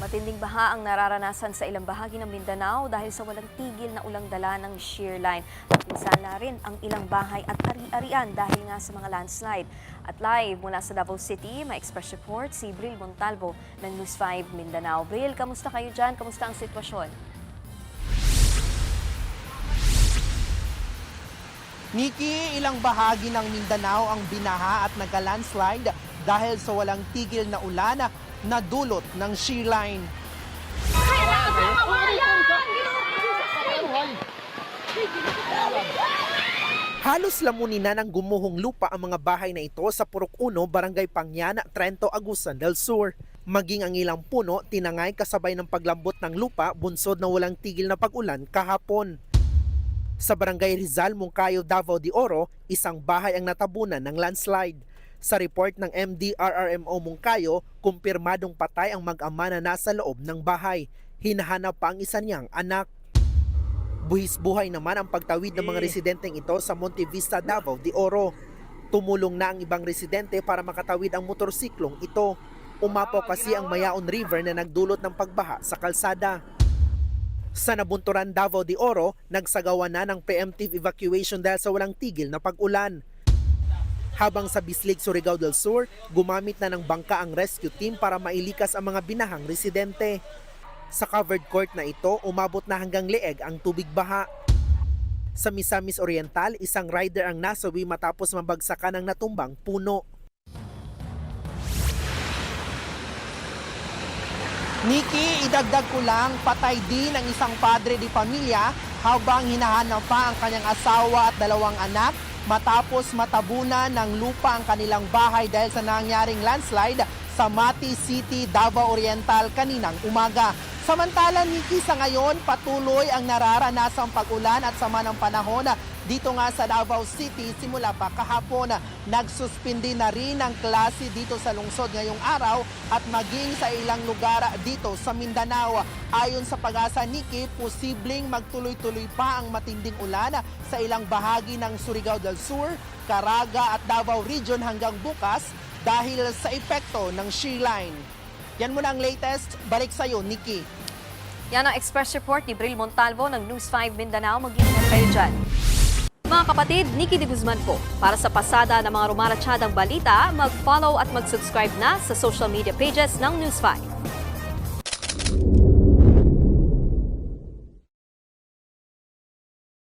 Matinding baha ang nararanasan sa ilang bahagi ng Mindanao dahil sa walang tigil na ulang dala ng shear line. Pinsala rin ang ilang bahay at ari-arian dahil nga sa mga landslide. At live mula sa Davao City, may express report si Bril Montalvo ng News 5 Mindanao. Bril, kamusta kayo dyan? Kamusta ang sitwasyon? Nikki, ilang bahagi ng Mindanao ang binaha at nagka-landslide dahil sa walang tigil na ulan na dulot ng shear line. Halos lamunin na ng gumuhong lupa ang mga bahay na ito sa Purok 1, Barangay Pangyana, Trento, Agusan del Sur. Maging ang ilang puno, tinangay kasabay ng paglambot ng lupa, bunsod na walang tigil na pag-ulan kahapon. Sa Barangay Rizal, Moncayo, Davao de Oro, isang bahay ang natabunan ng landslide. Sa report ng MDRRMO Moncayo, kumpirmadong patay ang mag-ama na nasa loob ng bahay. Hinahanap pa ang isa niyang anak. Buhis-buhay naman ang pagtawid ng mga residenteng ito sa Monte Vista, Davao de Oro. Tumulong na ang ibang residente para makatawid ang motorsiklong ito. Umapaw kasi ang Mayaon River na nagdulot ng pagbaha sa kalsada. Sa Nabunturan, Davao de Oro, nagsagawa na ng preemptive evacuation dahil sa walang tigil na pag-ulan. Habang sa Bislig, Surigao del Sur, gumamit na ng bangka ang rescue team para mailikas ang mga binahang residente. Sa covered court na ito, umabot na hanggang leeg ang tubig baha. Sa Misamis Oriental, isang rider ang nasawi matapos mabagsakan ng natumbang puno. Nikki, idagdag ko lang, patay din ang isang padre di pamilya habang hinahanap pa ang kanyang asawa at 2 anak matapos matabunan ng lupa ang kanilang bahay dahil sa nangyaring landslide sa Mati City, Davao Oriental kaninang umaga. Samantala, Nikki, sa ngayon patuloy ang nararanasang pag-ulan at sama ng panahon dito nga sa Davao City simula pa kahapon. Nagsuspindi na rin ang klase dito sa lungsod ngayong araw at maging sa ilang lugar dito sa Mindanao. Ayon sa Pag-asa, Nikki, posibleng magtuloy-tuloy pa ang matinding ulan sa ilang bahagi ng Surigao del Sur, Caraga at Davao Region hanggang bukas dahil sa epekto ng shear line. Yan muna ang latest. Balik sa iyo, Nikki. Yan ang express report ni Bril Montalvo ng News 5 Mindanao. Mag-ingat kayo dyan. Mga kapatid, Nikki de Guzman po. Para sa pasada ng mga rumaratsyadang balita, mag-follow at mag-subscribe na sa social media pages ng News 5.